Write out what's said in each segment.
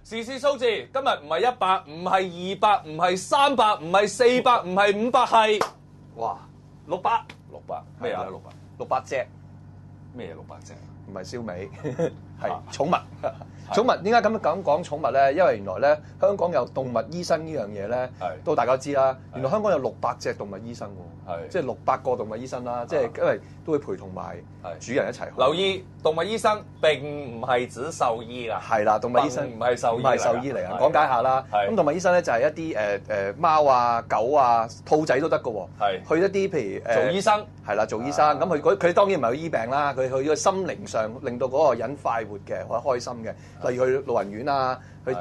時事數字今日唔係100，唔係200，唔係300，唔係400，唔係500，係哇600咩啊？600隻咩600隻？唔係燒味，係寵物。寵物點解咁講寵物咧？因為原來咧香港有動物醫生呢樣嘢咧，都大家知啦。原來香港有600隻動物醫生喎，即係600個動物醫生啦。即係因為都會陪同埋主人一齊。留意動物醫生並唔係指獸醫啦。係啦，動物醫生唔係獸醫，唔係獸醫嚟啊！講解下啦。咁動物醫生咧就係一啲誒貓啊、狗啊、兔仔都得㗎喎。係去一啲譬如做醫生係啦，做醫生咁佢當然唔係去醫病啦，佢去個心靈上令到嗰個人快活嘅，或者開心嘅。例如去老人院啊，去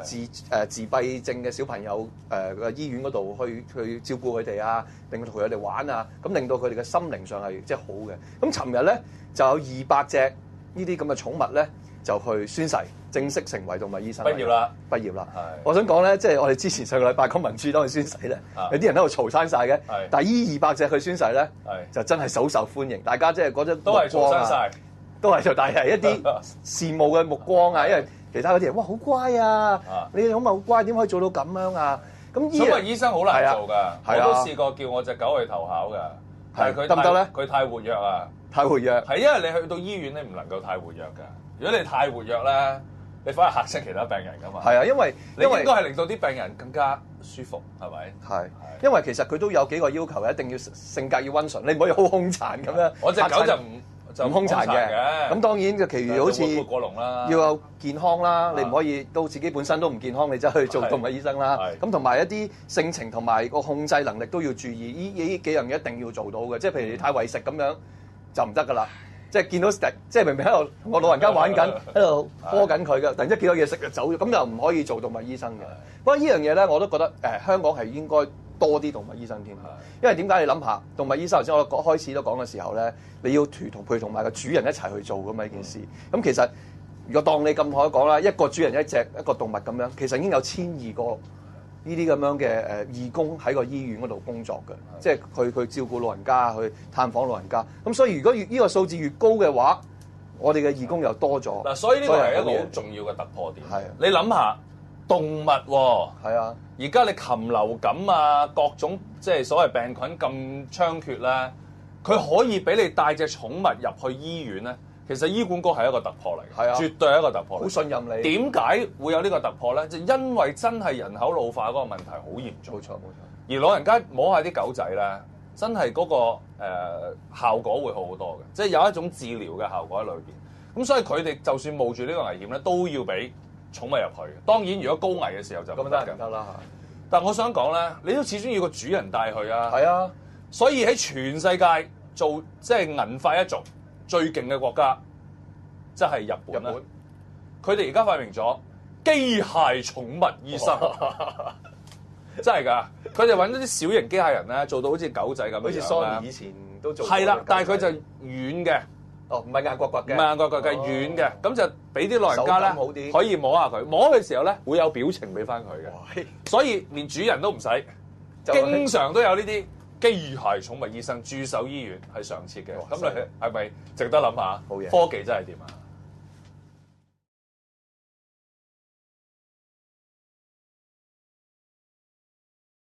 自閉症嘅小朋友個醫院嗰度去照顧佢哋啊，令佢同佢哋玩啊，咁令到佢哋嘅心靈上係即係好嘅。咁尋日咧就有200隻呢啲咁嘅寵物咧就去宣誓，正式成為動物醫生。畢業啦！我想講咧，即係我哋之前上個禮拜講民主黨去宣誓咧，有啲人喺度嘈生晒嘅。但係呢200隻去宣誓咧，就真係好受歡迎，大家即係覺得都係嘈生晒。都係就，但係一啲羨慕嘅目光啊，因為其他嗰啲人哇好乖啊，你哋寵物好乖，點可以做到咁樣啊？咁寵物醫生好難做㗎，我都試過叫我隻狗去投考㗎，但係佢得唔得咧？佢太活躍啊！太活躍係因為你去到醫院你唔能夠太活躍㗎，如果你太活躍咧，你反而嚇親其他病人㗎嘛。係啊，因為你應該係令到啲病人更加舒服，係咪？係，因為其實佢都有幾個要求，一定要性格要溫順，你唔可以好兇殘咁樣。我隻狗就唔兇殘嘅，咁當然就其餘好似過龍啦，要有健康啦，你唔可以到自己本身都唔健康，你走去做動物醫生啦。咁同埋一啲性情同埋個控制能力都要注意，呢幾樣嘢一定要做到嘅。即係譬如你太餵食咁樣就唔得噶啦。即係見到即係明明喺度我老人家玩緊，喺度呵緊佢嘅，突然之間見到嘢食就走咗，咁就唔可以做動物醫生嘅。不過呢樣嘢咧，我都覺得香港係應該多啲動物醫生添，因為點解你諗下動物醫生頭先我開始都講嘅時候咧，你要陪同埋個主人一齊去做噶嘛呢件事。咁其實如果當你咁可以講啦，一個主人一個動物咁樣，其實已經有1200個呢啲咁樣嘅義工喺個醫院嗰度工作嘅，即係去照顧老人家，去探訪老人家。咁所以如果呢個數字越高嘅話，我哋嘅義工又多咗。嗱，所以呢個係一個好重要嘅突破點。係，你諗下動物喎，係啊，而家你禽流感啊，各種即係所謂病菌咁猖獗咧，佢可以俾你帶隻寵物入去醫院咧。其實醫管局係一個突破嚟嘅，係啊，絕對係一個突破嚟。好信任你。點解會有呢個突破咧？就因為真係人口老化嗰個問題好嚴重。冇錯。而老人家摸下啲狗仔咧，真係嗰個效果會好好多嘅，即係有一種治療嘅效果喺裏邊。咁所以佢哋就算冒住呢個危險咧，都要俾寵物入去。當然，如果高危嘅時候就唔得㗎。得啦。但我想講咧，你都始終要個主人帶佢啊。係啊。所以喺全世界做即係銀髮一族最勁嘅國家，即係日本啦。佢哋而家發明咗機械寵物醫生，真係㗎！佢哋揾咗啲小型機械人咧，做到好似狗仔咁樣，好似 Sony 以前都做。係啦，但係佢就軟嘅。哦，唔係硬骨骨嘅。唔係硬骨骨嘅，軟嘅。咁就俾啲老人家咧可以摸下佢，摸嘅時候咧會有表情俾翻佢嘅。所以連主人都唔使，經常都有呢啲機械寵物醫生駐守醫院係常設嘅。咁你係咪值得諗下？好嘢，科技真係掂啊！